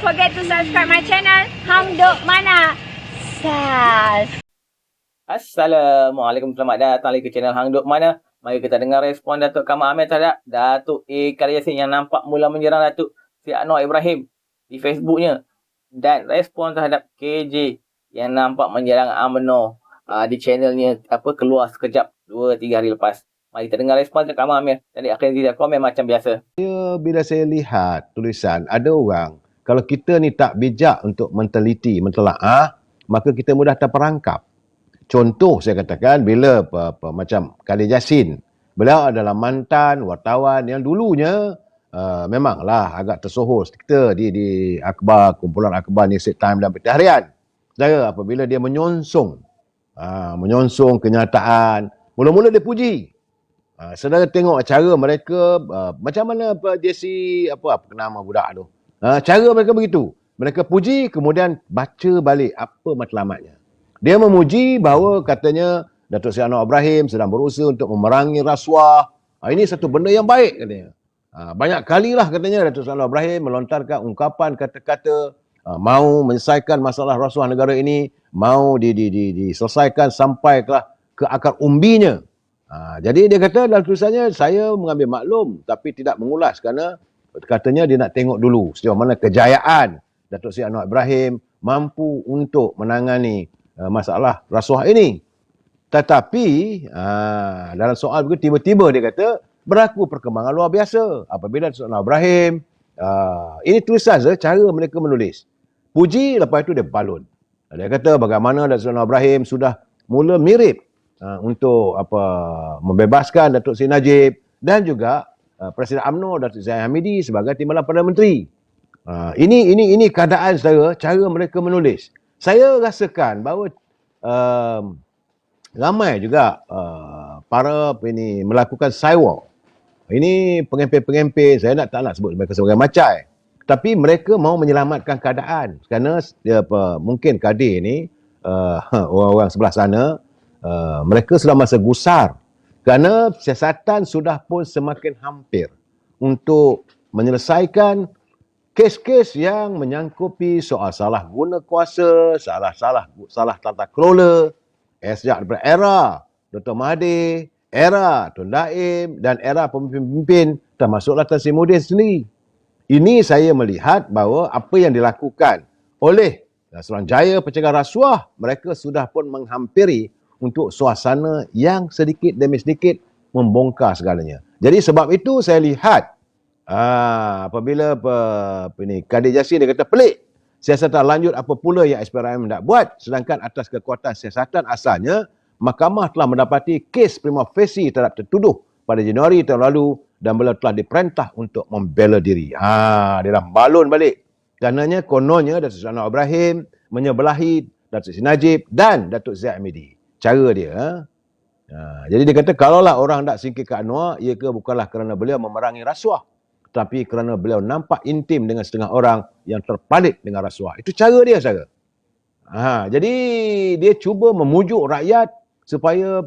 forget to subscribe my channel Hang Duk Mana. Sas. Assalamualaikum, selamat datang lagi ke channel Hang Duk Mana. Mari kita dengar respon Datuk Kamal Amir terhadap Datuk A. Khalil Yassin yang nampak mula menyerang Datuk Seri Anwar Ibrahim di Facebooknya, dan respon terhadap KJ yang nampak menyerang UMNO di channelnya keluar sekejap 2-3 hari lepas. Mari kita dengar respon Datuk Kamal Amir. Jadi akhirnya tidak komen macam biasa. Bila saya lihat tulisan, ada orang, kalau kita ni tak bijak untuk mentelaah, maka kita mudah terperangkap. Contoh saya katakan, bila macam Khalil Yassin, beliau adalah mantan wartawan yang dulunya memanglah agak tersohor kita di akhbar, kumpulan akhbar Newsweek Time dan Berita Harian. Saya apabila dia menyongsong kenyataan, mula-mula dia puji. Saudara tengok cara mereka, macam mana JC, apa nama budak tu. Cara mereka begitu. Mereka puji, kemudian baca balik apa matlamatnya. Dia memuji bahawa katanya Datuk Seri Anwar Ibrahim sedang berusaha untuk memerangi rasuah. Ini satu benda yang baik katanya. Banyak kalilah katanya Datuk Seri Anwar Ibrahim melontarkan ungkapan kata-kata mau menyelesaikan masalah rasuah negara ini, mau diselesaikan sampai ke akar umbinya. Jadi dia kata dalam tulisannya, saya mengambil maklum tapi tidak mengulas kerana katanya dia nak tengok dulu sejauh mana kejayaan Datuk Seri Anwar Ibrahim mampu untuk menangani masalah rasuah ini. Tetapi dalam soal begitu, tiba-tiba dia kata berlaku perkembangan luar biasa apabila Datuk Seri Anwar Ibrahim, ini tulisan saja cara mereka menulis. Puji, lepas itu dia balun. Dia kata bagaimana Datuk Seri Anwar Ibrahim sudah mula mirip untuk membebaskan Datuk Seri Najib dan juga Presiden UMNO Datuk Zahid Hamidi sebagai Timbalan Perdana Menteri. Ini keadaan saudara, cara mereka menulis. Saya rasakan bahawa ramai juga para melakukan sidewalk. Ini pengempen-pengempen, saya tak nak sebut mereka sebagai macai. Tapi mereka mau menyelamatkan keadaan kerana mungkin Kadir ni orang-orang sebelah sana, mereka sudah masa gusar kerana siasatan sudah pun semakin hampir untuk menyelesaikan kes-kes yang menyangkupi soal salah guna kuasa, salah tata kelola, sejak daripada era Dr. Mahathir, era Tun Daim dan era pemimpin-pemimpin termasuklah Tan Sri Muhyiddin sendiri. Ini saya melihat bahawa apa yang dilakukan oleh Suruhanjaya Pencegahan Rasuah, mereka sudah pun menghampiri untuk suasana yang sedikit demi sedikit membongkar segalanya. Jadi sebab itu saya lihat apabila Khalil Yassin dia kata pelik, siasatan lanjut apa pula yang SPRM nak buat, sedangkan atas kekuatan siasatan asalnya mahkamah telah mendapati kes prima facie terhadap tertuduh pada Januari tahun lalu dan beliau telah diperintah untuk membela diri. Dia dah balun balik. Karenanya kononnya Datuk Seri Anwar Ibrahim menyebelahi Datuk Seri Najib dan Datuk Zahid Hamidi. Cara dia. Jadi dia kata kalaulah orang nak singkirkan Anwar, ia bukanlah kerana beliau memerangi rasuah, tapi kerana beliau nampak intim dengan setengah orang yang terpalit dengan rasuah. Itu cara dia, saudara. Jadi dia cuba memujuk rakyat supaya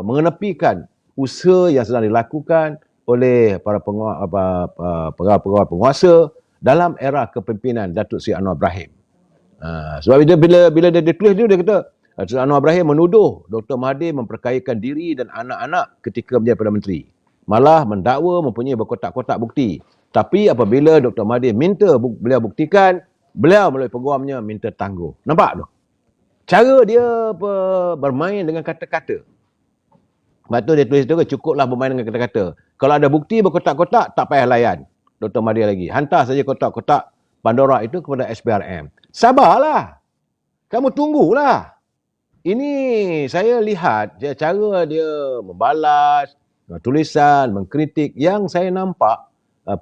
mengenepikan usaha yang sedang dilakukan oleh para pegawai penguasa dalam era kepimpinan Datuk Seri Anwar Ibrahim. Sebab bila dia tulis dia kata Datuk Seri Anwar Ibrahim menuduh Dr. Mahathir memperkayakan diri dan anak-anak ketika menjadi Perdana Menteri. Malah mendakwa mempunyai berkotak-kotak bukti. Tapi apabila Dr. Mahathir minta beliau buktikan, beliau melalui peguamnya minta tangguh. Nampak tu? Cara dia bermain dengan kata-kata. Sebab tu dia tulis tu, cukuplah bermain dengan kata-kata. Kalau ada bukti berkotak-kotak, tak payah layan Dr. Mahathir lagi. Hantar saja kotak-kotak Pandora itu kepada SPRM. Sabarlah. Kamu tunggulah. Ini saya lihat cara dia membalas tulisan, mengkritik yang saya nampak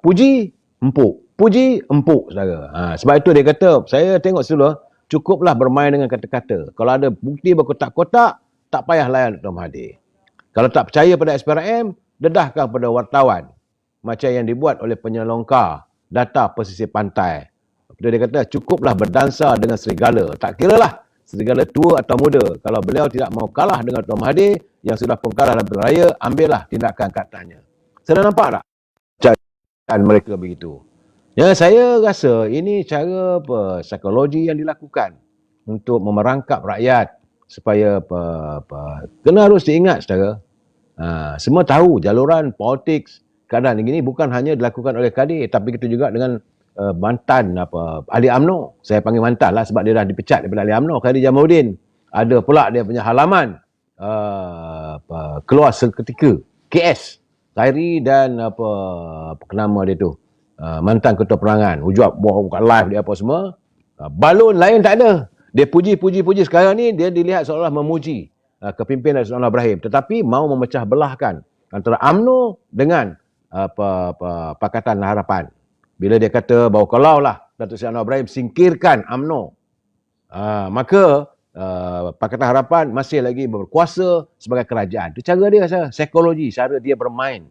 puji empuk. Puji empuk, saudara. Sebab itu dia kata, saya tengok dulu, cukuplah bermain dengan kata-kata. Kalau ada bukti berkotak-kotak, tak payah layan Dr. Mahathir. Kalau tak percaya pada SPRM, dedahkan pada wartawan. Macam yang dibuat oleh penyelongkar data pesisir pantai. Dia kata, cukuplah berdansa dengan serigala. Tak kiralah serigala tua atau muda. Kalau beliau tidak mau kalah dengan Dr. Mahathir, yang sudah pun kalah dalam pilihan raya, ambillah tindakan katanya. Sudah nampak tak? Cara mereka begitu. Ya, saya rasa ini cara psikologi yang dilakukan untuk memerangkap rakyat supaya kena harus diingat saudara. Semua tahu jaluran politik keadaan ini bukan hanya dilakukan oleh Kadir, tapi kita juga dengan mantan ahli UMNO. Saya panggil mantan lah sebab dia dah dipecat daripada ahli UMNO, Kadir Jamaluddin. Ada pula dia punya halaman keluar seketika, KS Khairi dan apa nama dia tu, mantan ketua perangan, hujab buat live dia apa semua. Balon lain tak ada. Dia puji sekarang ni dia dilihat seolah memuji kepimpinan Datuk Anwar Ibrahim, tetapi mau memecah belahkan antara UMNO dengan Pakatan Harapan. Bila dia kata bahawa kalaulah Datuk Seri Anwar Ibrahim singkirkan UMNO, maka Pakatan Harapan masih lagi berkuasa sebagai kerajaan. Itu cara dia, psikologi, cara dia bermain.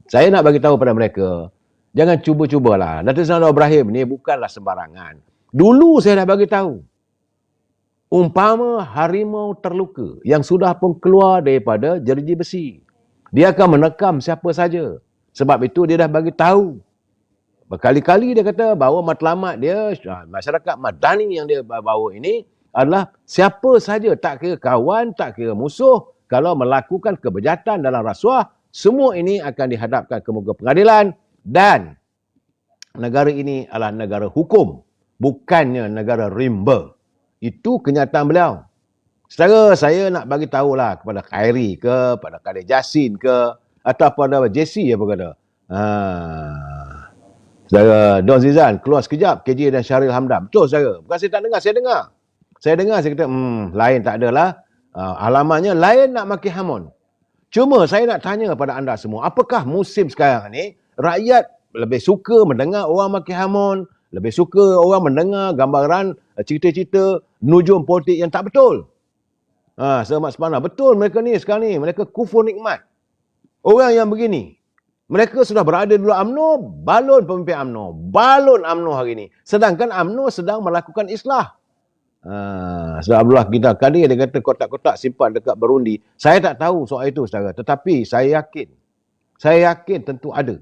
Saya nak bagi tahu pada mereka, jangan cuba-cubalah. Datuk Seri Anwar Ibrahim ni bukanlah sembarangan. Dulu saya dah bagi tahu, umpama harimau terluka yang sudah pun keluar daripada jeriji besi, dia akan menekam siapa saja. Sebab itu dia dah bagi tahu. Berkali-kali dia kata bahawa matlamat dia, masyarakat madani yang dia bawa ini adalah siapa saja, tak kira kawan, tak kira musuh, kalau melakukan kebejatan dalam rasuah, semua ini akan dihadapkan ke muka pengadilan, dan negara ini adalah negara hukum, bukannya negara rimba. Itu kenyataan beliau. Secara saya nak bagi tahulah kepada Khairi ke, pada Khairi Jasin ke, atau pada JC apa kata. Saudara Don Zizan keluar sekejap, KJ dan Syahril Hamdan. Betul saudara. Bukan saya tak dengar, saya dengar. Saya kata, lain tak adalah. Alamatnya lain nak maki Hamon. Cuma saya nak tanya kepada anda semua, apakah musim sekarang ni rakyat lebih suka mendengar orang maki Hamon, lebih suka orang mendengar gambaran cerita-cerita nujum politik yang tak betul? Selamat sepana. Betul mereka ni sekarang ni, mereka kufur nikmat. Orang yang begini, mereka sudah berada di luar UMNO, balon pemimpin UMNO, balon UMNO hari ini. Sedangkan UMNO sedang melakukan islah. Saudara Abdullah kita Kadir dia kata kotak-kotak simpan dekat berundi. Saya tak tahu soal itu saudara, tetapi saya yakin tentu ada.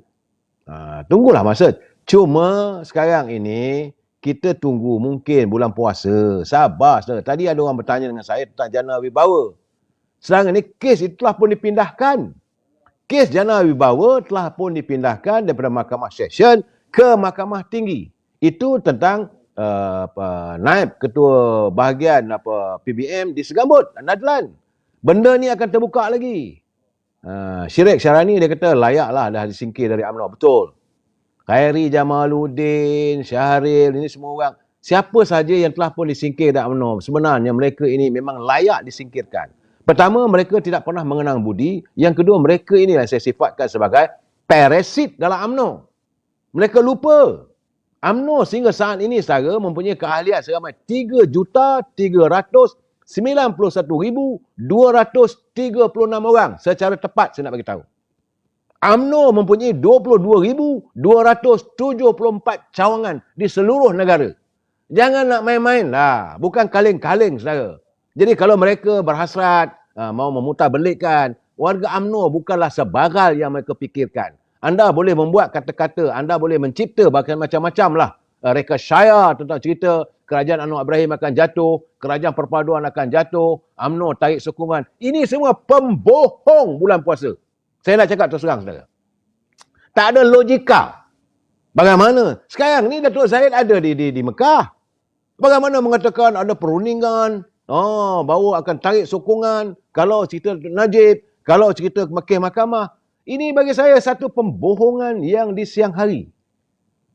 Tunggulah masa. Cuma sekarang ini kita tunggu mungkin bulan puasa. Sabar saudara. Tadi ada orang bertanya dengan saya tentang jana wibawa. Sekarang ini kes itu telah pun dipindahkan. Kes jana wibawa telah pun dipindahkan daripada Mahkamah Session ke Mahkamah Tinggi. Itu tentang naib ketua bahagian PBM di Segambut, Nadlan. Benda ni akan terbuka lagi. Syirik Syarani dia kata layaklah dah disingkir dari UMNO. Betul. Khairi Jamaluddin, Syahril, ini semua orang. Siapa saja yang telah pun disingkir dari UMNO, sebenarnya mereka ini memang layak disingkirkan. Pertama, mereka tidak pernah mengenang budi. Yang kedua, mereka inilah saya sifatkan sebagai parasit dalam UMNO. Mereka lupa. UMNO sehingga saat ini saudara mempunyai keahlian seramai 3,391,236 orang. Secara tepat saya nak bagi tahu. UMNO mempunyai 22,274 cawangan di seluruh negara. Jangan nak main-main lah. Bukan kaleng-kaleng saudara. Jadi kalau mereka berhasrat mau memutarbelikkan, warga UMNO bukanlah sebagal yang mereka fikirkan. Anda boleh membuat kata-kata, anda boleh mencipta bahkan macam-macam lah. Reka syaya tentang cerita kerajaan Anwar Ibrahim akan jatuh, kerajaan perpaduan akan jatuh, UMNO tarik sokongan. Ini semua pembohong bulan puasa. Saya nak cakap terus terang saudara. Tak ada logika. Bagaimana? Sekarang ni Datuk Zahid ada di Mekah. Bagaimana mengatakan ada perundingan, bahawa akan tarik sokongan, kalau cerita Najib, kalau cerita mahkamah. Ini bagi saya satu pembohongan yang di siang hari.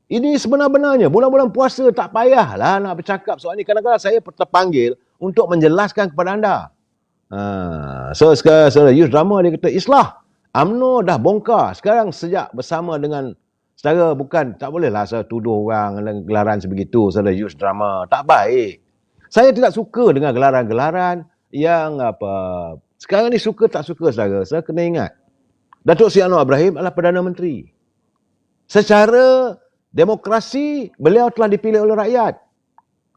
Ini sebenar-benarnya, bulan-bulan puasa tak payahlah nak bercakap soal ini. Kadang-kadang saya terpanggil untuk menjelaskan kepada anda. Sekarang youth drama dia kata, islah. UMNO dah bongkar. Sekarang sejak bersama dengan, secara bukan, tak bolehlah saya tuduh orang dengan gelaran sebegitu, saudara youth drama. Tak baik. Saya tidak suka dengan gelaran-gelaran yang sekarang ni suka tak suka saudara. Saya kena ingat. Datuk Seri Anwar Ibrahim adalah Perdana Menteri. Secara demokrasi, beliau telah dipilih oleh rakyat.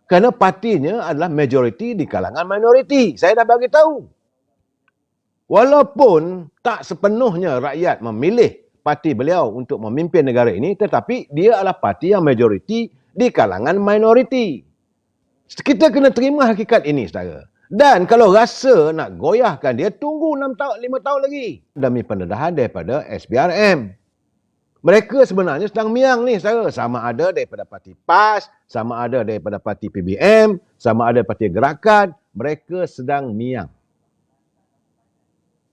Kerana partinya adalah majoriti di kalangan minoriti. Saya dah bagi tahu. Walaupun tak sepenuhnya rakyat memilih parti beliau untuk memimpin negara ini, tetapi dia adalah parti yang majoriti di kalangan minoriti. Kita kena terima hakikat ini, saudara. Dan kalau rasa nak goyahkan dia, tunggu 6 tahun, 5 tahun lagi. Demi pendedahan daripada SPRM. Mereka sebenarnya sedang miang ni, saudara. Sama ada daripada parti PAS, sama ada daripada parti PBM, sama ada parti Gerakan. Mereka sedang miang.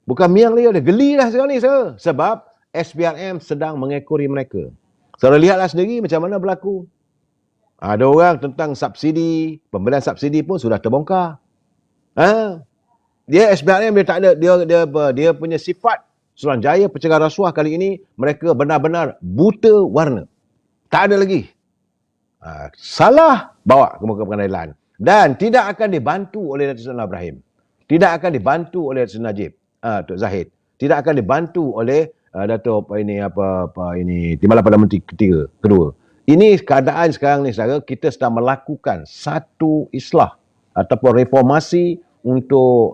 Bukan miang lagi, ada geli dah sekarang ni, saudara. Sebab SPRM sedang mengekori mereka. Saudara lihatlah sendiri macam mana berlaku. Ada orang tentang subsidi, pemberian subsidi pun sudah terbongkar. Dia SPRM dia tak ada, dia punya sifat Suruhanjaya Pencegah Rasuah kali ini, mereka benar-benar buta warna. Tak ada lagi. Salah, bawa ke muka pengadilan. Dan tidak akan dibantu oleh Datuk Seri Ibrahim. Tidak akan dibantu oleh Datuk Seri Najib, Datuk Zahid. Tidak akan dibantu oleh Datuk Timbalan Perdana Menteri kedua. Ini keadaan sekarang ni, saudara, kita sedang melakukan satu islah ataupun reformasi untuk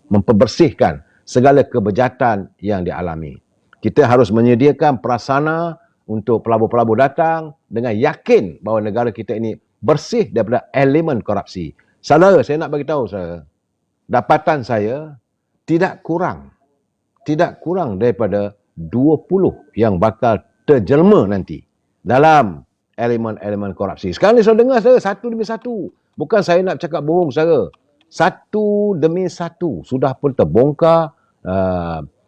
memperbersihkan segala kebejatan yang dialami. Kita harus menyediakan prasarana untuk pelabur-pelabur datang dengan yakin bahawa negara kita ini bersih daripada elemen korupsi. Saudara, saya nak bagi tahu, saudara, dapatan saya tidak kurang daripada 20 yang bakal terjelma nanti dalam elemen-elemen korupsi. Sekarang ni saya dengar, saudara, satu demi satu. Bukan saya nak cakap bohong, saudara. Satu demi satu sudah pun terbongkar.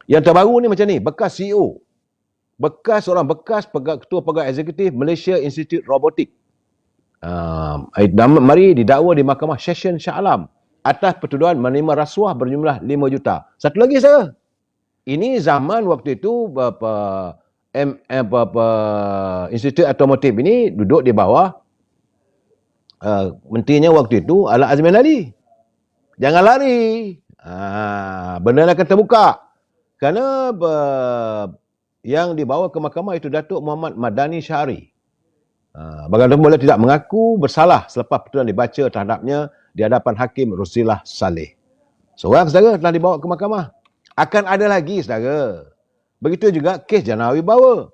Yang terbaru ni macam ni, bekas CEO, seorang bekas ketua pegawai eksekutif Malaysia Institute Robotik, mari didakwa di Mahkamah Session Shah Alam atas pertuduhan menerima rasuah berjumlah 5 juta. Satu lagi, saya, ini zaman waktu itu Institut Automotif ini duduk di bawah menterinya waktu itu Ala Azmin Ali. Jangan lari. Benda akan terbuka. Kerana yang dibawa ke mahkamah itu Datuk Muhammad Madani Syahri. Bagaimanapun tidak mengaku bersalah selepas pertuduhan dibaca terhadapnya di hadapan Hakim Rusilah Saleh. Seorang, saudara, telah dibawa ke mahkamah. Akan ada lagi, saudara. Begitu juga kes Jana Wibawa.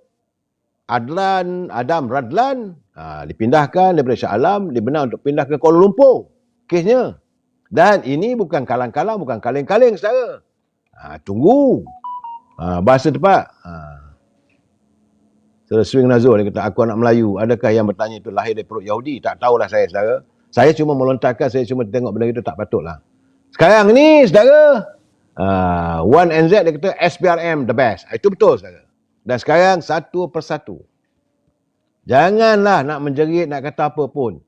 Adam Radlan dipindahkan daripada Shah Alam, dibenar untuk pindah ke Kuala Lumpur. Kesnya. Dan ini bukan kalang-kalang, bukan kaleng-kaleng, saudara. Tunggu. Bahasa tepat. Saudara Swing Nazul, dia kata, aku anak Melayu. Adakah yang bertanya itu lahir dari perut Yahudi? Tak tahulah saya, saudara. Saya cuma melontarkan, saya cuma tengok benda itu tak patutlah. Sekarang ni, saudara, 1NZ dia kata SPRM the best. Itu betul, saudara. Dan sekarang satu persatu. Janganlah nak menjerit, nak kata apa pun.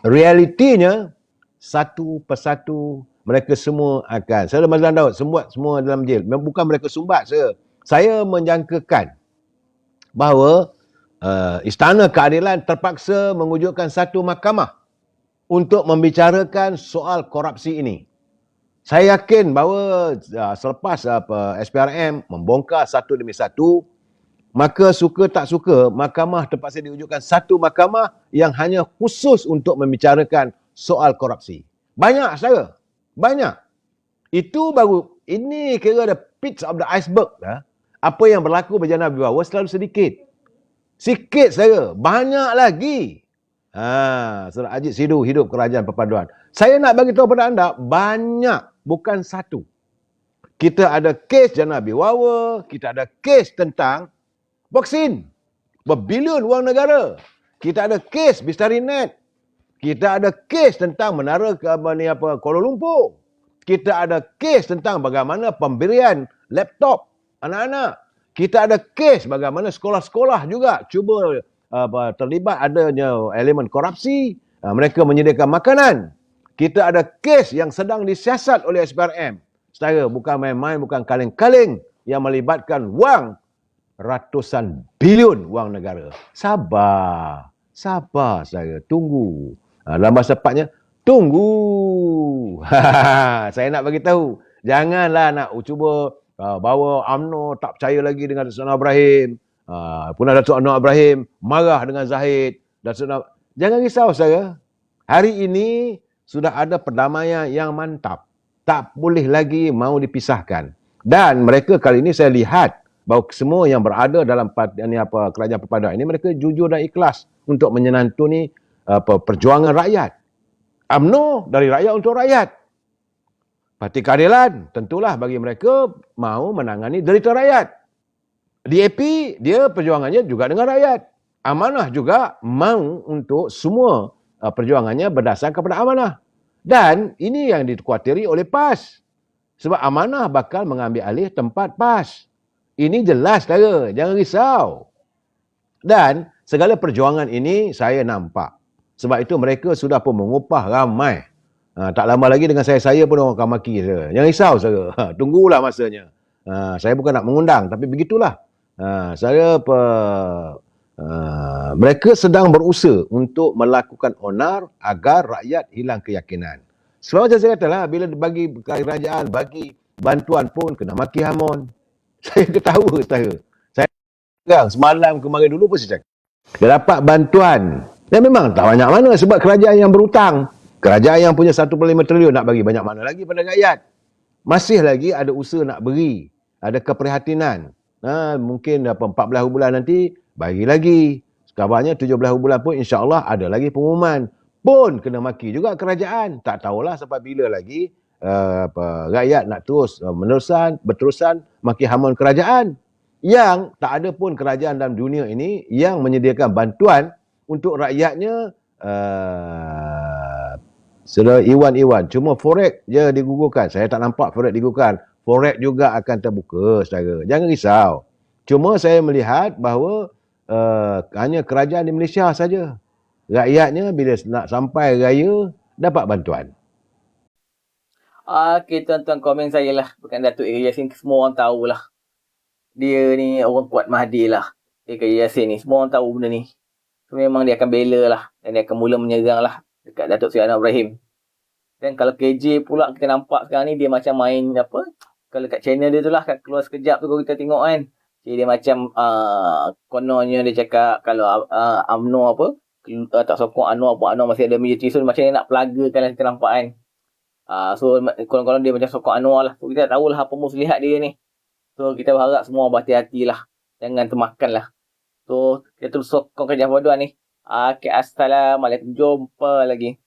Realitinya, satu persatu mereka semua akan. Saya Mazlan Daud, semua dalam jail. Bukan mereka sumbat, saya menjangkakan bahawa Istana Keadilan terpaksa mewujudkan satu mahkamah untuk membicarakan soal korupsi ini. Saya yakin bahawa selepas SPRM membongkar satu demi satu, maka suka tak suka, mahkamah terpaksa diwujudkan satu mahkamah yang hanya khusus untuk membicarakan soal korupsi. Banyak, saudara. Banyak. Itu baru, ini kira the pitch of the iceberg. Apa yang berlaku berjana wibawa selalu sedikit. Sikit, saudara. Banyak lagi. Saudara Ajit Sidhu hidup kerajaan perpaduan. Saya nak bagi tahu kepada anda, banyak, bukan satu. Kita ada kes Jana Wibawa, kita ada kes tentang vaksin, berbilion wang negara. Kita ada kes Bistarinet. Kita ada kes tentang menara Kuala Lumpur. Kita ada kes tentang bagaimana pemberian laptop anak-anak. Kita ada kes bagaimana sekolah-sekolah juga cuba terlibat adanya elemen korupsi. Mereka menyediakan makanan. Kita ada kes yang sedang disiasat oleh SPRM. Saudara, bukan main-main, bukan kaleng-kaleng yang melibatkan wang ratusan bilion wang negara. Sabar, saudara. Tunggu. Dalam bahasa tepatnya, tunggu. Saya nak bagi tahu, janganlah nak cuba bawa UMNO tak percaya lagi dengan Datuk Anwar Ibrahim. Punah Datuk Anwar Ibrahim marah dengan Zahid. Jangan risau, saudara. Hari ini sudah ada perdamaian yang mantap. Tak boleh lagi mau dipisahkan. Dan mereka kali ini saya lihat bahawa semua yang berada dalam kerajaan perpaduan ini, mereka jujur dan ikhlas untuk menyenantuni perjuangan rakyat. UMNO dari rakyat untuk rakyat. Parti Keadilan tentulah bagi mereka mahu menangani derita rakyat. DAP dia perjuangannya juga dengan rakyat. Amanah juga mahu untuk semua perjuangannya berdasarkan kepada amanah. Dan ini yang dikhawatiri oleh PAS. Sebab amanah bakal mengambil alih tempat PAS. Ini jelas cara, jangan risau. Dan segala perjuangan ini saya nampak. Sebab itu mereka sudah pun mengupah ramai. Tak lama lagi dengan saya pun orang akan maki saya. Jangan risau saya. Tunggulah masanya. Saya bukan nak mengundang, tapi begitulah. Mereka sedang berusaha untuk melakukan onar agar rakyat hilang keyakinan. Sebab macam saya katalah, bila bagi kerajaan, bagi bantuan pun kena maki hamon. Saya ketawa saya. Saya pegang semalam kemarin dulu pun saya cakap. Dia dapat bantuan. Dan memang tak banyak mana sebab kerajaan yang berhutang. Kerajaan yang punya 1.5 triliun nak bagi banyak mana lagi pada rakyat. Masih lagi ada usaha nak beri. Ada keprihatinan. Mungkin 14 bulan nanti bagi lagi. Kabarnya 17 bulan pun insya-Allah ada lagi pengumuman. Pun kena maki juga kerajaan. Tak tahulah sampai bila lagi rakyat nak terus berterusan maki hamun kerajaan. Yang tak ada pun kerajaan dalam dunia ini yang menyediakan bantuan untuk rakyatnya Saudara Iwan. Cuma Forex je digugurkan. Saya tak nampak Forex digugurkan. Forex juga akan terbuka, saudara. Jangan risau. Cuma saya melihat bahawa hanya kerajaan di Malaysia saja. Rakyatnya bila nak sampai raya, dapat bantuan. Okey, tuan-tuan, komen saya lah. Bukan Datuk A. Yassin, semua orang tahulah. Dia ni orang kuat Mahathir lah. A. Yassin ni, semua orang tahu benda ni. So, memang dia akan bela lah. Dan dia akan mula menyerang lah dekat Datuk Seri Anwar Ibrahim. Dan kalau KJ pula kita nampak sekarang ni, dia macam main apa? Kalau kat channel dia tu lah, kat keluar sekejap tu kalau kita tengok kan. Jadi dia macam kononnya dia cakap kalau UMNO apa, tak sokong Anwar pun Anwar masih ada majoriti. So macam dia nak pelagakan lah kita nampak kan. So konon-konon dia macam sokong Anwar lah. So kita tak tahulah apa muslihat dia ni. So kita berharap semua berhati-hati lah. Jangan termakan lah. So kita terus sokong kerja perpaduan ni. Okay, assalamualaikum. Jumpa lagi.